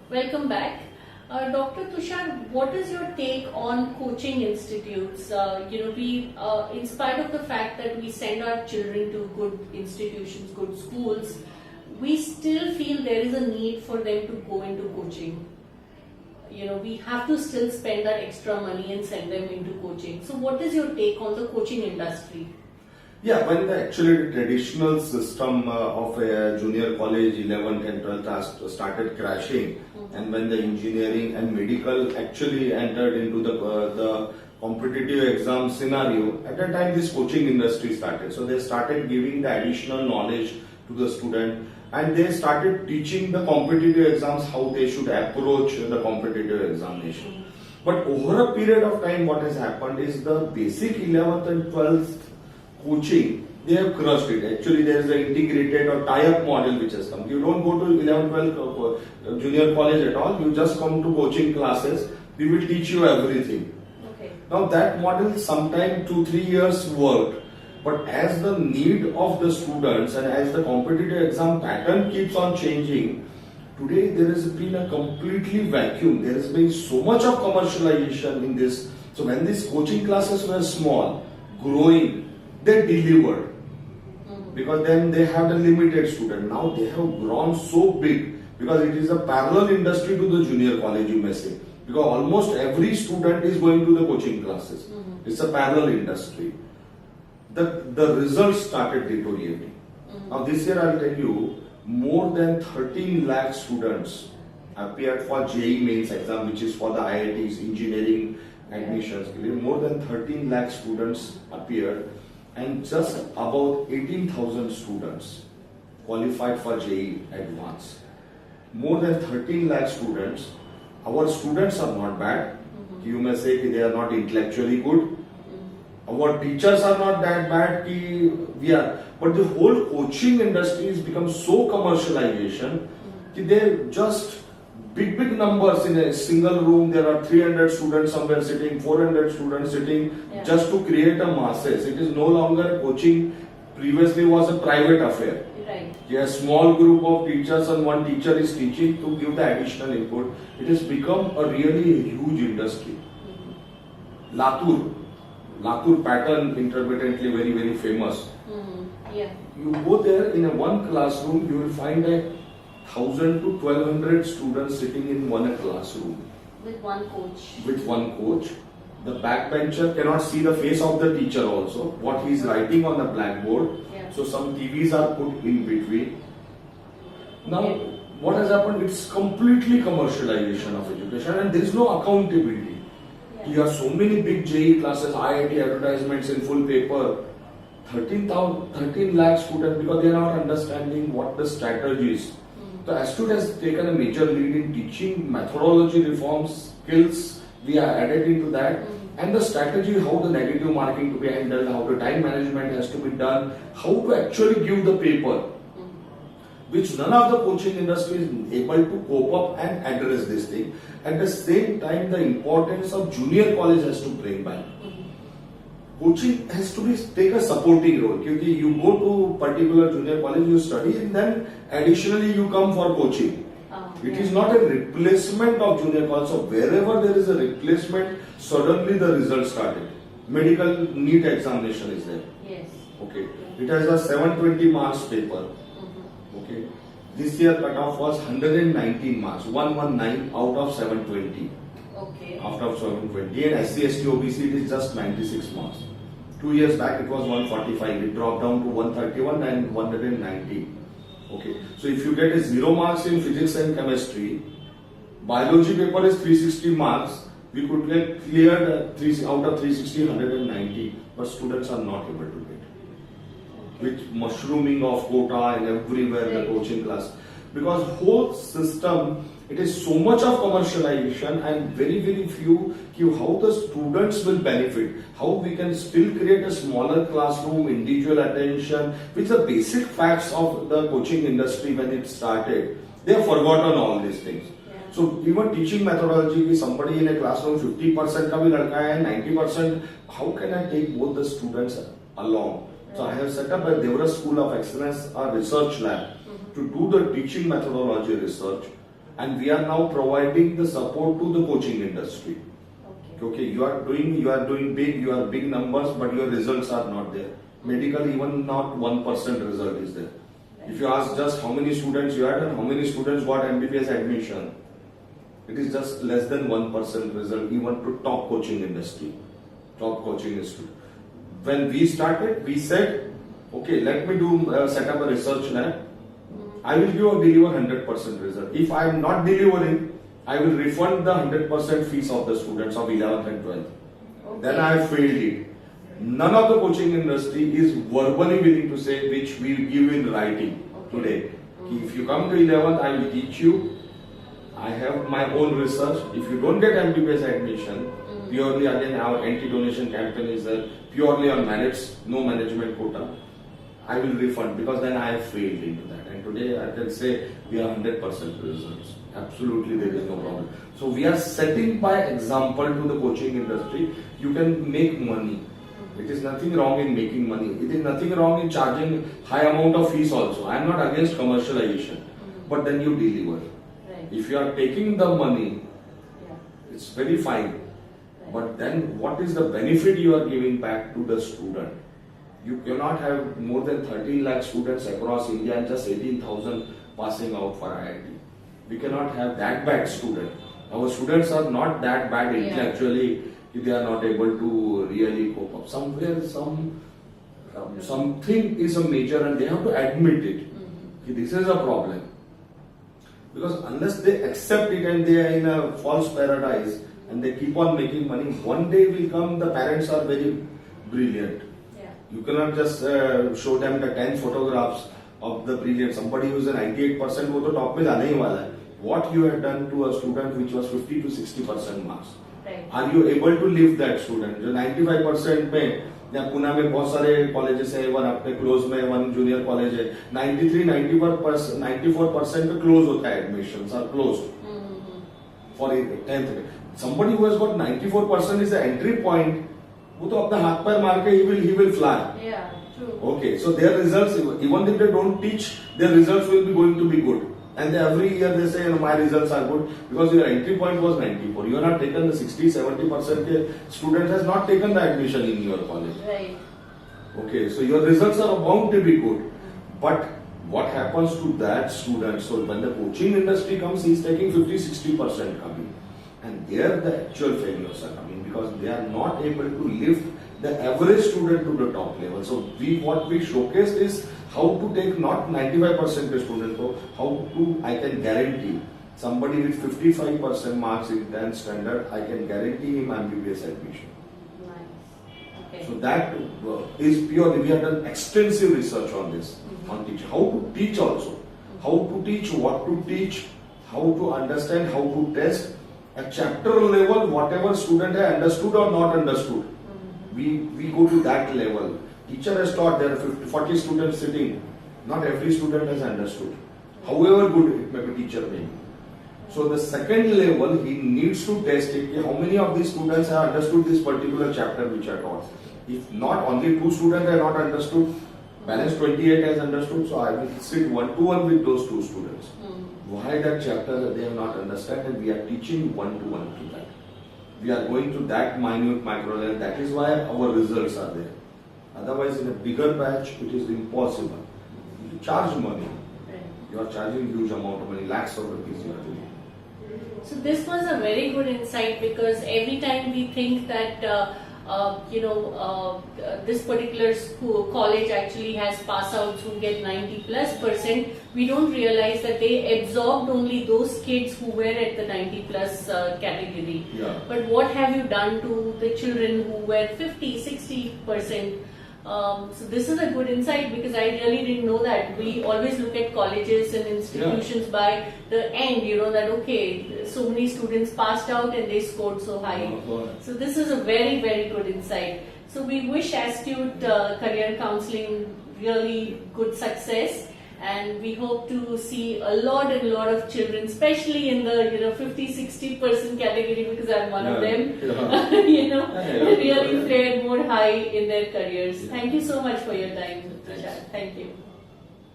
Welcome back. Dr. Tushar, what is your take on coaching institutes? In spite of the fact that we send our children to good institutions, good schools, we still feel there is a need for them to go into coaching. We have to still spend that extra money and send them into coaching. So what is your take on the coaching industry? Yeah, when the actually traditional system of a junior college 11th and 12th started crashing, and when the engineering and medical actually entered into the competitive exam scenario, at that time this coaching industry started. So they started giving the additional knowledge to the student, and they started teaching the competitive exams how they should approach the competitive examination. But over a period of time, what has happened is the basic 11th and 12th coaching, they have crushed it. Actually, there is an integrated or tie-up model which has come. You don't go to 11, 12 junior college at all. You just come to coaching classes. We will teach you everything. Okay. Now that model sometime 2-3 years worked. But as the need of the students and as the competitive exam pattern keeps on changing, today there has been a completely vacuum. There has been so much of commercialization in this. So when these coaching classes were small, growing, they delivered, because then they had a limited student. Now they have grown so big because it is a parallel industry to the junior college, you may say, because almost every student is going to the coaching classes. It's a parallel industry. The results started deteriorating. Now this year I'll tell you, more than 13 lakh students appeared for JEE mains exam, which is for the IITs, engineering admissions. More than 13 lakh students appeared, and just about 18,000 students qualified for JEE Advanced. More than 13 lakh students. Our students are not bad. You may say they are not intellectually good. Our teachers are not that bad. We are. But the whole coaching industry has become so commercialization. They're just big numbers in a single room. There are 300 students somewhere sitting, 400 students sitting, just to create a masses. It is no longer coaching. Previously was a private affair. Right. A small group of teachers and one teacher is teaching to give the additional input. It has become a really huge industry. Latur pattern, intermittently very famous. Yeah. You go there in a one classroom, you will find 1,000 to 1,200 students sitting in one classroom. With one coach. With one coach. The backbencher cannot see the face of the teacher also, what he is writing on the blackboard. Yeah. So some TVs are put in between. Now, what has happened? It's completely commercialization of education, and there is no accountability. Yeah. You have so many big JEE classes, IIT advertisements in full paper. 13 lakh students, because they are not understanding what the strategy is. So Astute has taken a major lead in teaching methodology reforms, skills we are added into that, and the strategy, how the negative marking to be handled, how the time management has to be done, how to actually give the paper, which none of the coaching industry is able to cope up and address this thing. At the same time, the importance of junior college has to bring back. Coaching has to take a supporting role. You go to particular junior college, you study, and then additionally you come for coaching. It is not a replacement of junior college. So wherever there is a replacement, suddenly the result started. Medical NEET examination is there. Yes. Okay. It has a 720 marks paper. Okay. This year cutoff was 119 marks, 119 out of 720. Okay. Out of 720, and SC/ST OBC it is just 96 marks. 2 years back it was 145. It dropped down to 131 and 190. Okay. So if you get a 0 marks in physics and chemistry, biology paper is 360 marks. We could get cleared out of 360, 190, but students are not able to get. With mushrooming of quota and everywhere the coaching class, because whole system, it is so much of commercialization and very few how the students will benefit, how we can still create a smaller classroom, individual attention, which the basic facts of the coaching industry when it started. They have forgotten all these things. So even teaching methodology, somebody in a classroom 50% ka bhi ladka hai, 90%, how can I take both the students along? So I have set up a Deoras School of Excellence, a research lab, to do the teaching methodology research. and we are now providing the support to the coaching industry. Okay, you are doing big, you are big numbers, but your results are not there. Medical, even not 1% result is there. If you ask just how many students you had and how many students got MBBS admission, it is just less than 1% result, even to top coaching industry, top coaching institute. When we started, we said, okay, let me set up a research lab. I will deliver 100% result. If I am not delivering, I will refund the 100% fees of the students of 11th and 12th. Okay. Then I have failed it. None of the coaching industry is verbally willing to say, which we give in writing today. If you come to 11th, I will teach you. I have my own research. If you don't get MBBS admission, purely again our anti-donation campaign is there, purely on merits, no management quota, I will refund because then I have failed into that. And today I can say we are 100% results. Absolutely, there is no problem. So we are setting by example to the coaching industry. You can make money. It is nothing wrong in making money. It is nothing wrong in charging high amount of fees also. I am not against commercialization, but then you deliver. Right. If you are taking the money, it's very fine. But then what is the benefit you are giving back to the student? You cannot have more than 13 lakh students across India and just 18,000 passing out for IIT. We cannot have that bad student. Our students are not that bad intellectually. They are not able to really cope up. Somewhere, something is a major and they have to admit it. This is a problem. Because unless they accept it and they are in a false paradise and they keep on making money, one day will come, the parents are very brilliant. You cannot just show them the 10 photographs of the brilliant. Somebody who is a 98%, वो तो top में जाने ही वाला है. What you have done to a student which was 50 to 60% marks? Right. Are you able to lift that student? जो 95% में, यहाँ पुणे में बहुत सारे कॉलेजेस हैं, वन अपने क्लोज में वन जूनियर कॉलेज है, 94% पे क्लोज होता है, admissions are closed for 10th में. Somebody who has got 94% is the entry point. वो तो अपना हाथ पैर मार के he will fly. Yeah, true. Okay, so their results, even if they don't teach, their results will be going to be good. And every year they say, my results are good because your entry point was 94. You have not taken the 60-70% student has not taken the admission in your college. Right. Okay, so your results are bound to be good. But what happens to that student? So when the coaching industry comes, he is taking 50-60% coming. And there the actual failures are coming because they are not able to lift the average student to the top level. So what we showcased is how to take not 95% student, but how to, I can guarantee somebody with 55% marks in 10th standard, I can guarantee him MBBS admission. Nice. Okay. So that is purely, we have done extensive research on this, on teaching. How to teach also. How to teach, what to teach, how to understand, how to test. At chapter level, whatever student has understood or not understood, we go to that level. Teacher has taught, there are 40 students sitting. Not every student has understood. However good it may be teacher may be. So the second level, he needs to test it. How many of these students have understood this particular chapter which I taught? If not, only 2 students have not understood. Balance 28 has understood. So I will sit 1-to-1 with those 2 students. Why that chapter they have not understood, and we are teaching 1-to-1 to that. We are going to that minute micro level. That is why our results are there. Otherwise, in a bigger batch, it is impossible. You charge money. You are charging huge amount of money, lakhs of rupees you are doing. So this was a very good insight because every time we think that this particular college actually has pass outs who get 90+%, we don't realize that they absorbed only those kids who were at the 90+ category. Yeah. But what have you done to the children who were 50-60%? So this is a good insight because I really didn't know that. We always look at colleges and institutions by the end, that okay, so many students passed out and they scored so high. So this is a very, very good insight. So we wish Astute Career Counselling really good success, and we hope to see a lot of children, especially in the 50-60% category, because I'm one of them, really fare more high in their careers. Thank you so much for your time, Tushar. Thank you.